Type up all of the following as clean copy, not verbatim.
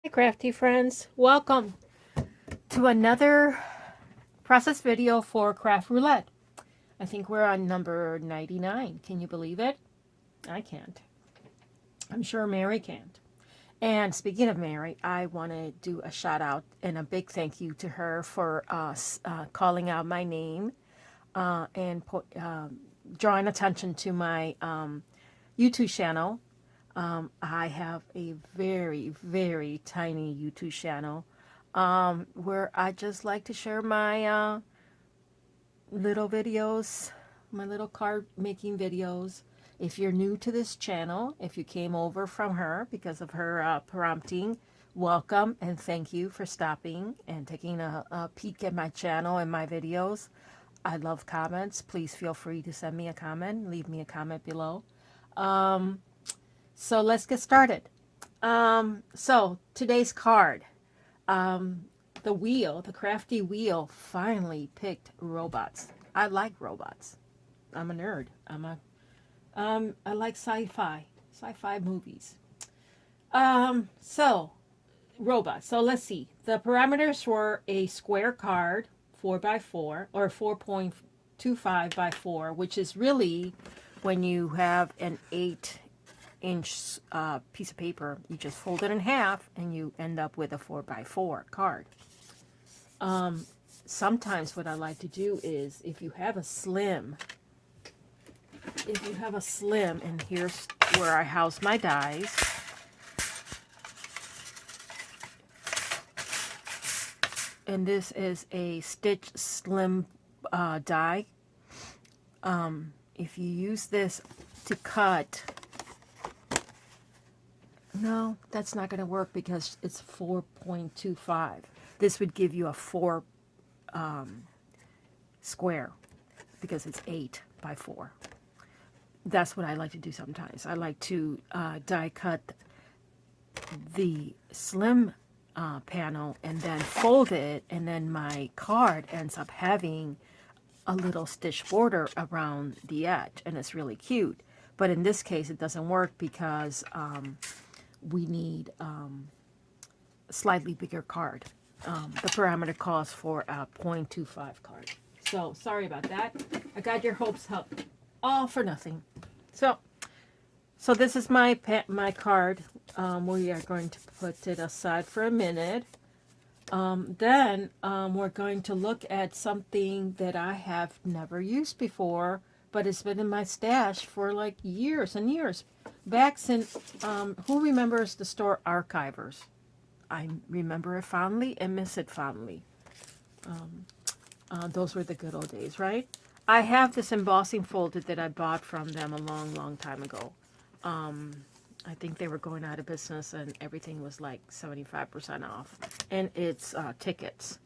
Hi crafty friends, welcome to another process video for Craft Roulette. I think we're on number 99. Can you believe it? I can't. I'm sure Mary can't. And speaking of Mary, I want to do a shout out and a big thank you to her for calling out my name and drawing attention to my YouTube channel. I have a very, very tiny YouTube channel where I just like to share my little videos, my little card making videos. If you're new to this channel, if you came over from her because of her prompting, welcome and thank you for stopping and taking a peek at my channel and my videos. I love comments. Please feel free to send me a comment. Leave me a comment below. So let's get started. So today's card, the wheel, the crafty wheel finally picked robots. I like robots. I'm a nerd. I like sci-fi movies. So robots. So let's see. The parameters were a square card, 4x4 or 4.25 by 4, which is really when you have an 8-inch piece of paper, you just fold it in half and you end up with a 4x4 card. Sometimes what I like to do is if you have a slim, and here's where I house my dies. And this is a Stitch Slim die. If you use this to cut, no, that's not going to work because it's 4.25. This would give you a 4 square because it's 8 by 4. That's what I like to do sometimes. I like to die cut the slim panel and then fold it, and then my card ends up having a little stitch border around the edge, and it's really cute. But in this case, it doesn't work because we need a slightly bigger card. The parameter calls for a 0.25 card. So sorry about that. I got your hopes up all for nothing. So this is my card. We are going to put it aside for a minute. Then we're going to look at something that I have never used before, but it's been in my stash for like years and years. Back since, who remembers the store Archivers? I remember it fondly and miss it fondly. Those were the good old days, right? I have this embossing folder that I bought from them a long, long time ago. I think they were going out of business and everything was like 75% off. And it's tickets.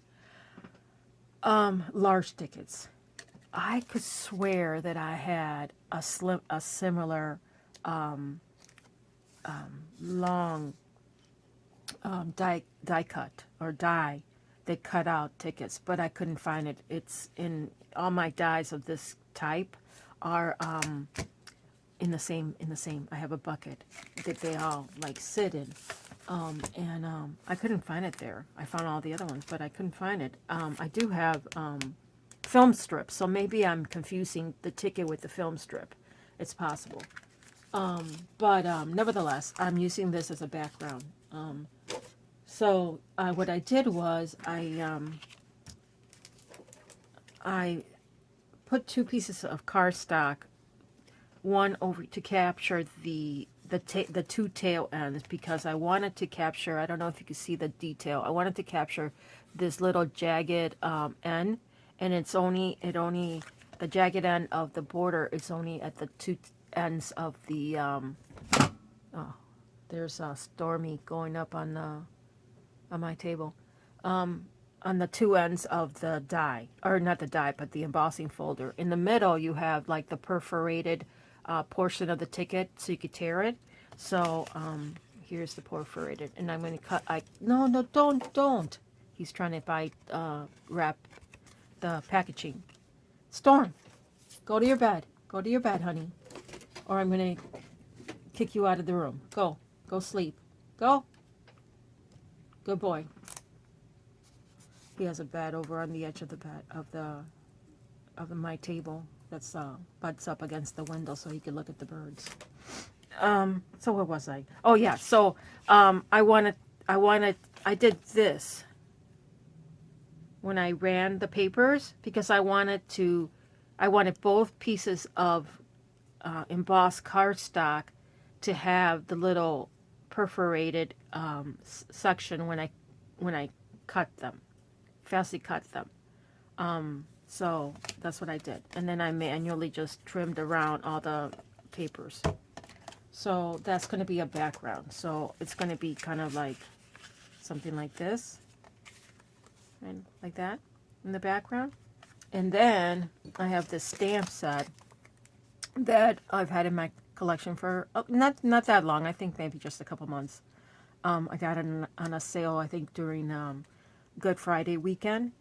Large tickets. I could swear that I had a similar long die cut or die that cut out tickets, but I couldn't find it. It's in all my dies of this type are in the same. I have a bucket that they all like sit in, and I couldn't find it there. I found all the other ones, but I couldn't find it. I do have film strips, so maybe I'm confusing the ticket with the film strip. It's possible. But nevertheless, I'm using this as a background. So what I did was I put 2 pieces of cardstock, one over to capture the 2 tail ends, because I wanted to capture, I don't know if you can see the detail, I wanted to capture this little jagged end, and the jagged end of the border is only at the 2 ends of the oh, there's a Stormy going up on my table, on the 2 ends of the die, or not the die, but the embossing folder. In the middle, you have like the perforated portion of the ticket, so you could tear it. So here's the perforated, and I'm going to cut. No, don't. He's trying to wrap the packaging. Storm, go to your bed. Go to your bed, honey, or I'm going to kick you out of the room. Go sleep. Go. Good boy. He has a bed over on the edge of the bed my table that's butts up against the window so he could look at the birds. So where was I? Oh yeah, so I did this when I ran the papers because I wanted both pieces of embossed cardstock to have the little perforated section when I cut them, fancy cut them. So that's what I did, and then I manually just trimmed around all the papers. So that's going to be a background. So it's going to be kind of like something like this, and like that in the background. And then I have this stamp set that I've had in my collection for not that long. I think maybe just a couple months. I got it on a sale, I think, during Good Friday weekend,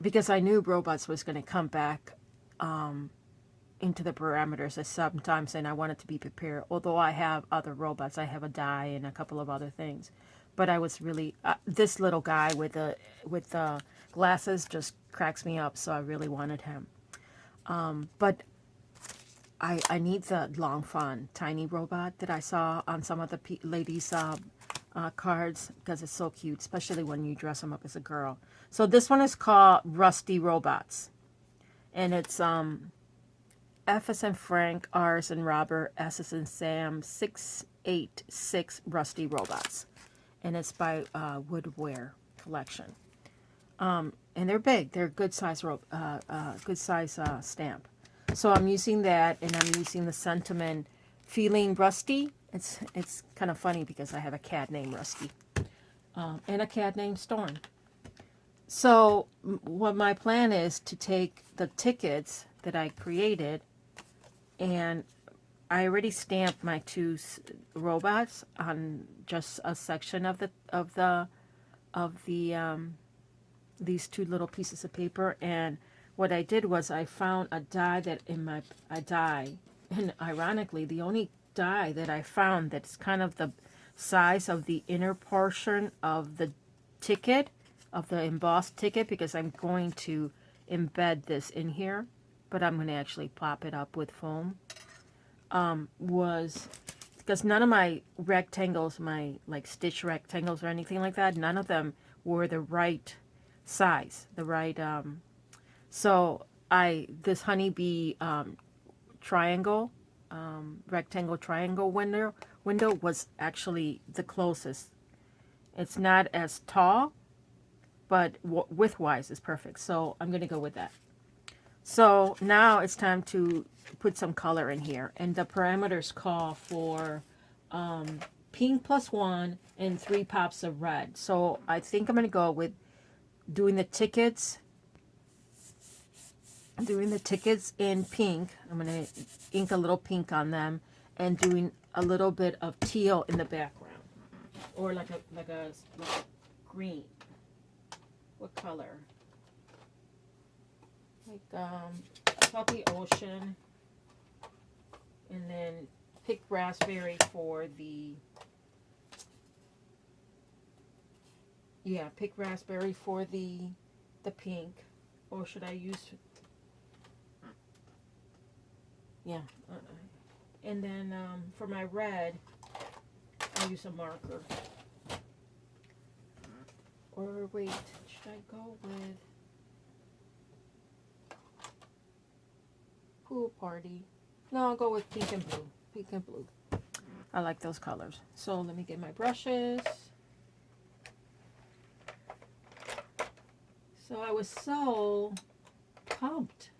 because I knew robots was going to come back into the parameters at sometimes, and I wanted to be prepared. Although I have other robots, I have a die and a couple of other things, but I was really this little guy with the glasses just cracks me up, so I really wanted him. But I need the long fawn tiny robot that I saw on some of the ladies' cards because it's so cute, especially when you dress them up as a girl. So this one is called Rusty Robots, and it's F as in Frank, R as in Robert, S as in Sam, 686 Rusty Robots, and it's by Woodware Collection. And they're big. They're good size stamp. So I'm using that, and I'm using the sentiment Feeling Rusty. It's kind of funny because I have a cat named Rusty, and a cat named Storm. So what my plan is to take the tickets that I created, and I already stamped my two robots on just a section of these two little pieces of paper. And what I did was I found a die and ironically the only die that I found that's kind of the size of the inner portion of the ticket, of the embossed ticket, because I'm going to embed this in here, but I'm going to actually pop it up with foam, was because none of my rectangles, my like stitch rectangles or anything like that, none of them were the right size, the right, so this honeybee triangle, rectangle triangle window was actually the closest. It's not as tall, but width-wise is perfect. So I'm going to go with that. So now it's time to put some color in here. And the parameters call for pink +1 and 3 pops of red. So I think I'm going to go with doing the tickets in pink. I'm going to ink a little pink on them, and doing a little bit of teal in the background, or like a green. What color? Like probably ocean, and then pick raspberry for the pick raspberry for the pink, or should I use? Yeah, and then for my red, I'll use a marker. Or wait, should I go with pool party? No, I'll go with pink and blue. Pink and blue. I like those colors. So let me get my brushes. So I was so pumped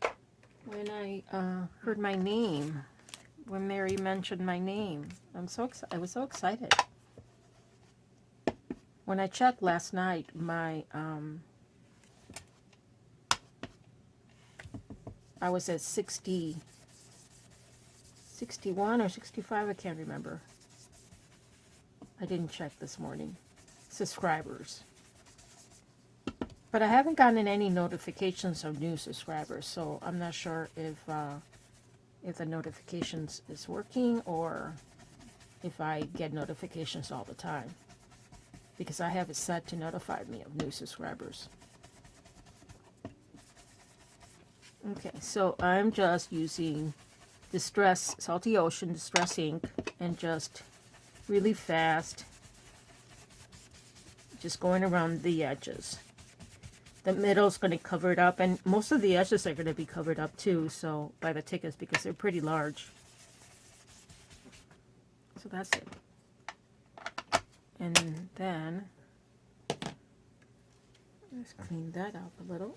when I heard my name, when Mary mentioned my name. I was so excited. When I checked last night, my I was at 61 or 65, I can't remember. I didn't check this morning. Subscribers. But I haven't gotten any notifications of new subscribers, so I'm not sure if the notifications is working or if I get notifications all the time. because I have it set to notify me of new subscribers. Okay, so I'm just using Distress Salty Ocean Distress ink and just really fast, just going around the edges. The middle's going to cover it up, and most of the edges are going to be covered up too, so by the tickets, because they're pretty large. So that's it. And then let's clean that up a little.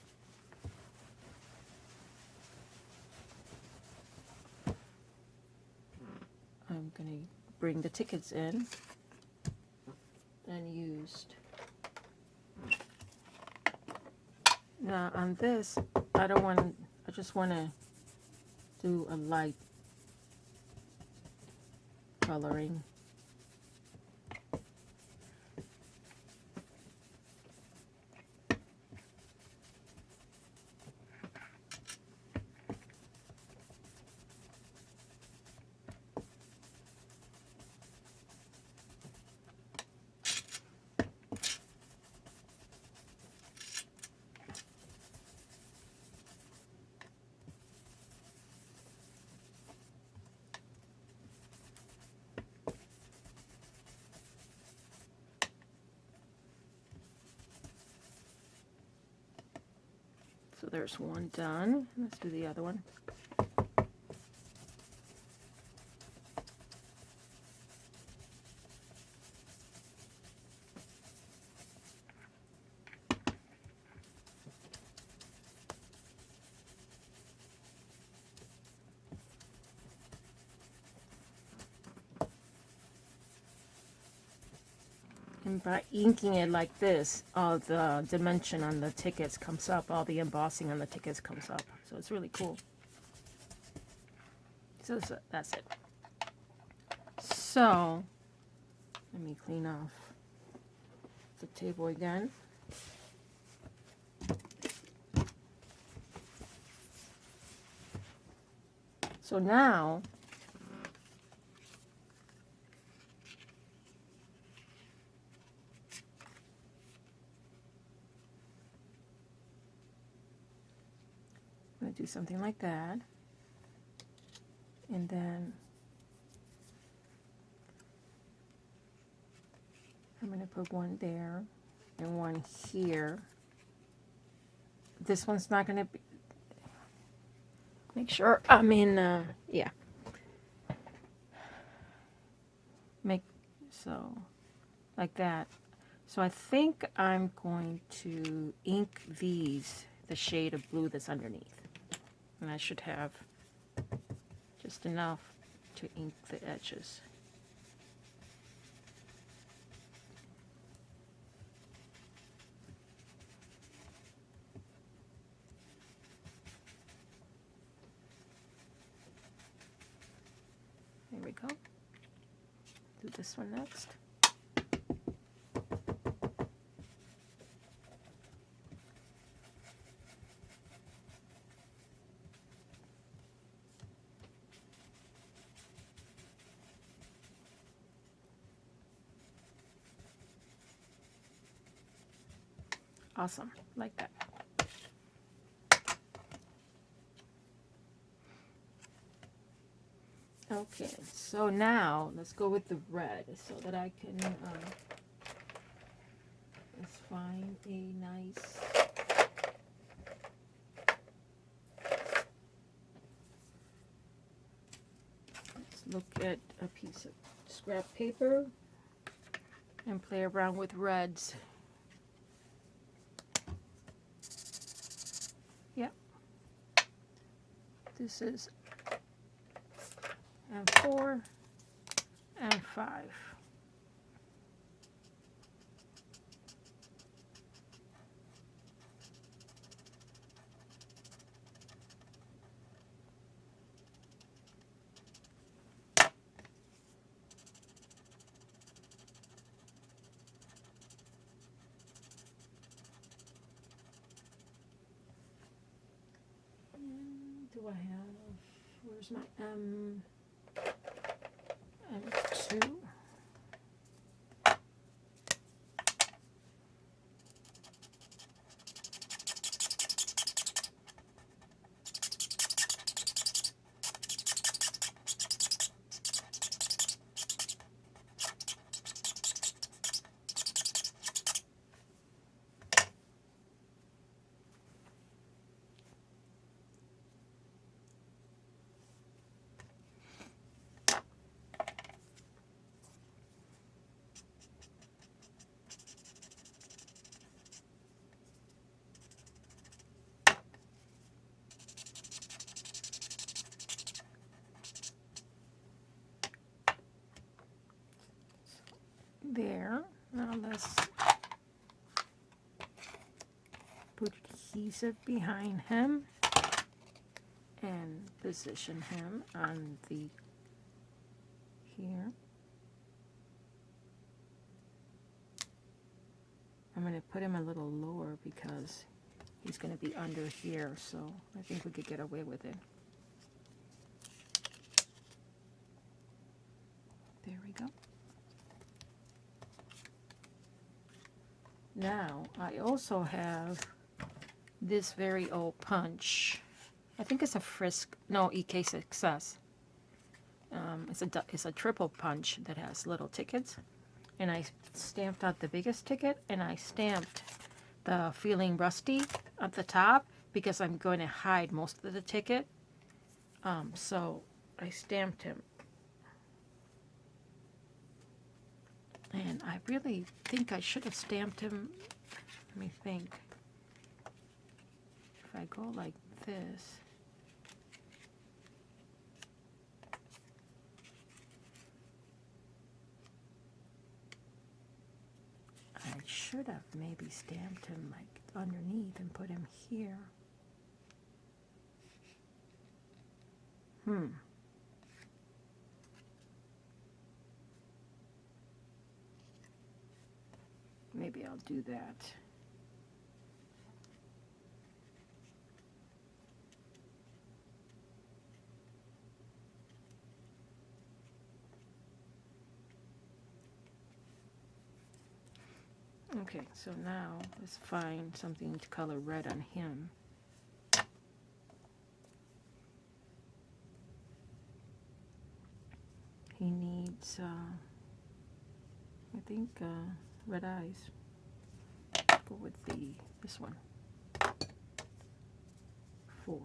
I'm going to bring the tickets in and used. Now on this, I just want to do a light coloring. So there's one done. Let's do the other one. And by inking it like this, all the dimension on the tickets comes up, all the embossing on the tickets comes up. So it's really cool. So that's it. So let me clean off the table again. So now I'm going to do something like that, and then I'm going to put one there and one here. This one's not going to be, make sure I'm in, yeah. Make, so, like that. So I think I'm going to ink these, the shade of blue that's underneath. And I should have just enough to ink the edges. There we go. Do this one next. Awesome, like that. Okay, so now let's go with the red so that I can let's find a nice let's look at a piece of scrap paper and play around with reds. Yep. This is M4 and 5. And do I have, where's my M2? this. Put adhesive behind him and position him on the here. I'm going to put him a little lower because he's going to be under here, so I think we could get away with it. There we go. Now, I also have this very old punch. I think it's a Frisk, no, EK Success. It's a triple punch that has little tickets. And I stamped out the biggest ticket, and I stamped the Feeling Rusty at the top because I'm going to hide most of the ticket. So I stamped him. And I really think I should have stamped him. Let me think. If I go like this. I should have maybe stamped him like underneath and put him here. Maybe I'll do that. Okay, so now let's find something to color red on him. He needs, I think, red eyes. Go with this one. 4.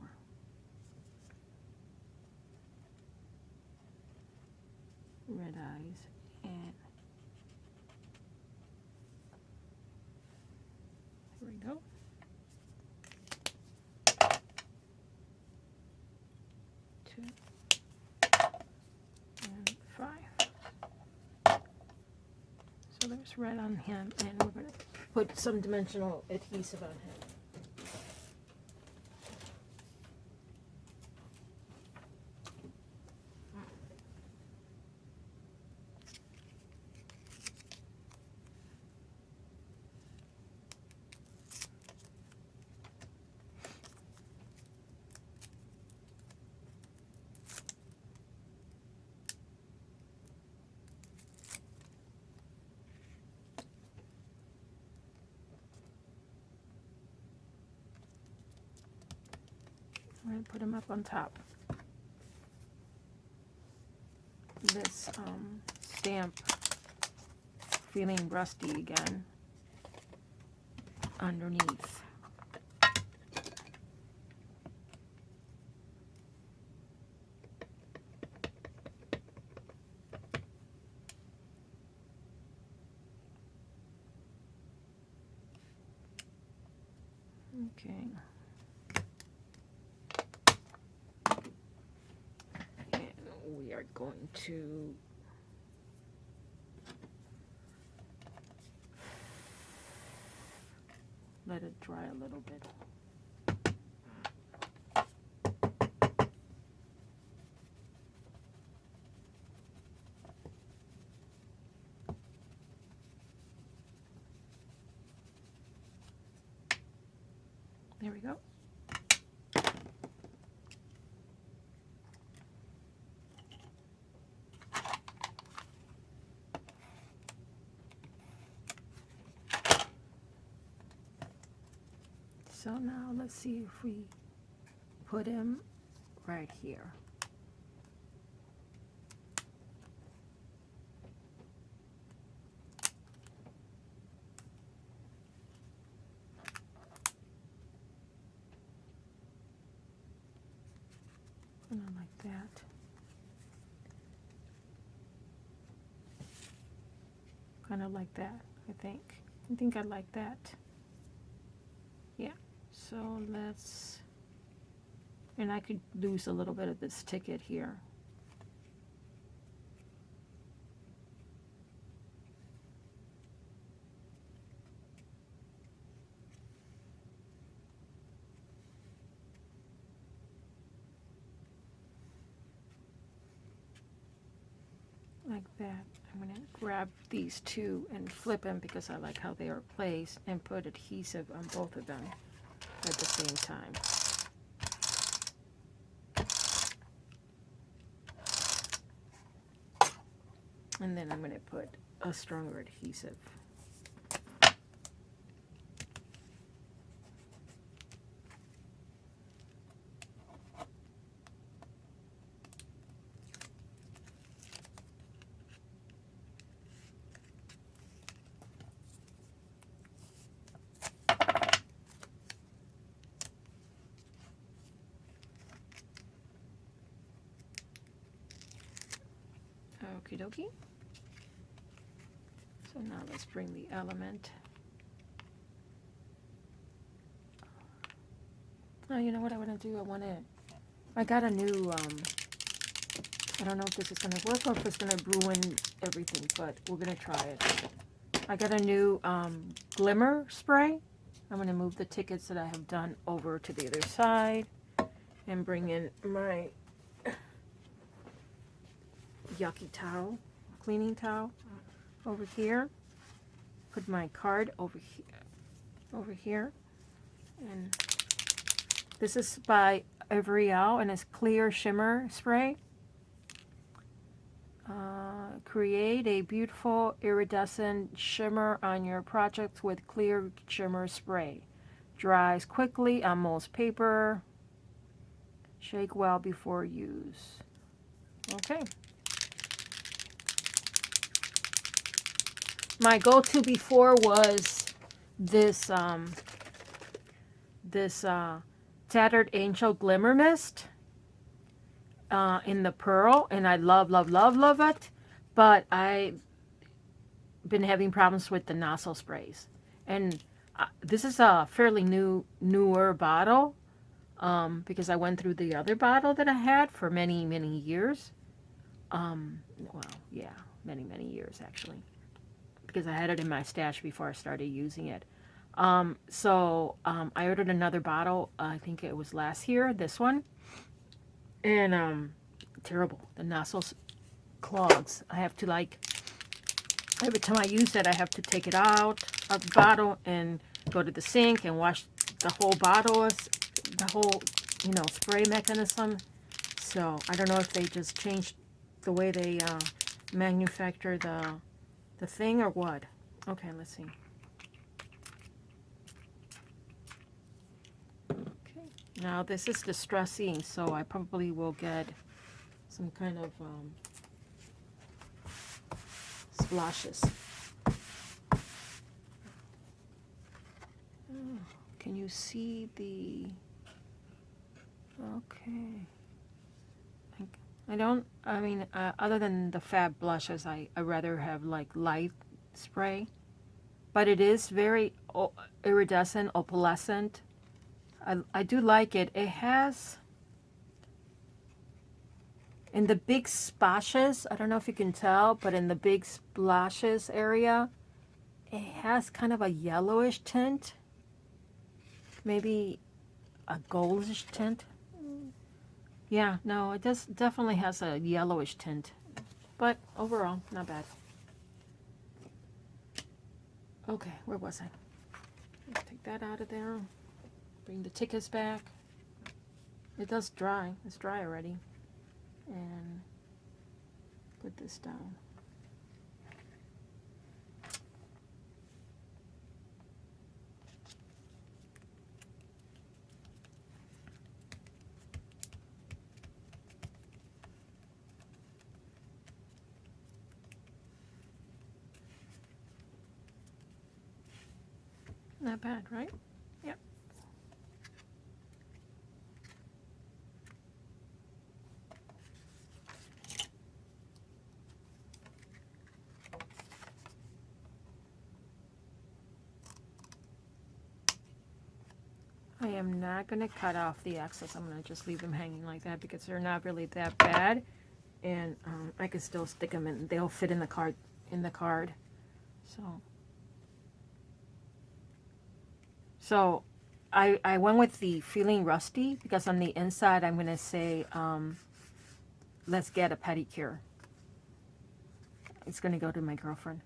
Red eyes, and there we go. 2 and 5. So there's red on him, and we're going to put some dimensional adhesive on him. I'm going to put him up on top. This stamp, Feeling Rusty again, underneath. Okay. We are going to let it dry a little bit. There we go. So now let's see if we put him right here. Kind of like that. Kind of like that, I think. I think I like that. Yeah. So let's, and I could lose a little bit of this ticket here. like that. I'm going to grab these two and flip them because I like how they are placed, and put adhesive on both of them at the same time. And then I'm going to put a stronger adhesive. Okie dokie. So now let's bring the element. Oh, you know what I want to do? I got a new, I don't know if this is going to work or if it's going to ruin everything, but we're going to try it. I got a new Glimmer Spray. I'm going to move the tickets that I have done over to the other side and bring in my yucky towel, cleaning towel over here. Put my card over here, and this is by L'Oreal, and it's clear shimmer spray. Create a beautiful iridescent shimmer on your projects with clear shimmer spray. Dries quickly on most paper. Shake well before use. Okay. My go-to before was this Tattered Angel Glimmer Mist in the pearl, and I love it. But I've been having problems with the nozzle sprays, and this is a fairly newer bottle because I went through the other bottle that I had for many years. Well, yeah, many years actually, because I had it in my stash before I started using it. So I ordered another bottle. I think it was last year, this one. And terrible. The nozzles clogs. I have to, like, every time I use it, I have to take it out of the bottle and go to the sink and wash the whole bottle, the whole, spray mechanism. So I don't know if they just changed the way they manufacture the thing or what. Okay, let's see. Okay, now this is distressing, so I probably will get some kind of splashes. Oh, can you see the... Okay. Other than the fab blushes, I rather have like light spray. But it is very iridescent, opalescent. I do like it. It has, in the big splashes, I don't know if you can tell, but in the big splashes area, it has kind of a yellowish tint. Maybe a goldish tint. Yeah, no, it definitely has a yellowish tint. But overall, not bad. Okay, where was I? Let's take that out of there. Bring the tickets back. It does dry. It's dry already. And put this down. Not bad, right? Yep. I am not going to cut off the excess. I'm going to just leave them hanging like that because they're not really that bad. And I can still stick them in. They'll fit in the card. So I went with the Feeling Rusty because on the inside I'm going to say, let's get a pedicure. it's going to go to my girlfriend.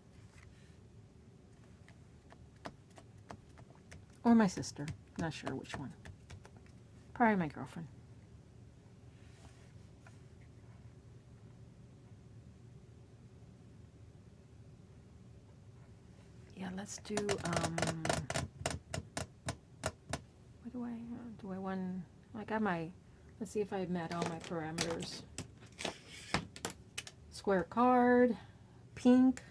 Or my sister. Not sure which one. Probably my girlfriend. Yeah, let's do, what do I want, I got my, let's see if I met all my parameters. Square card, pink,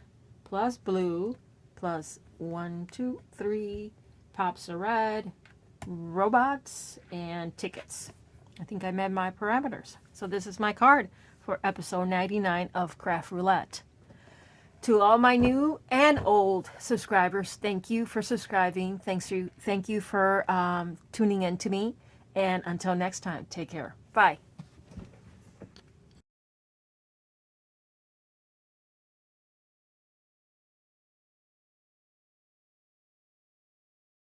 plus blue, plus 1, 2, 3, pops of red, robots, and tickets. I think I met my parameters. So this is my card for episode 99 of Craft Roulette. To all my new and old subscribers, thank you for subscribing. Thank you for tuning in to me. And until next time, take care. Bye.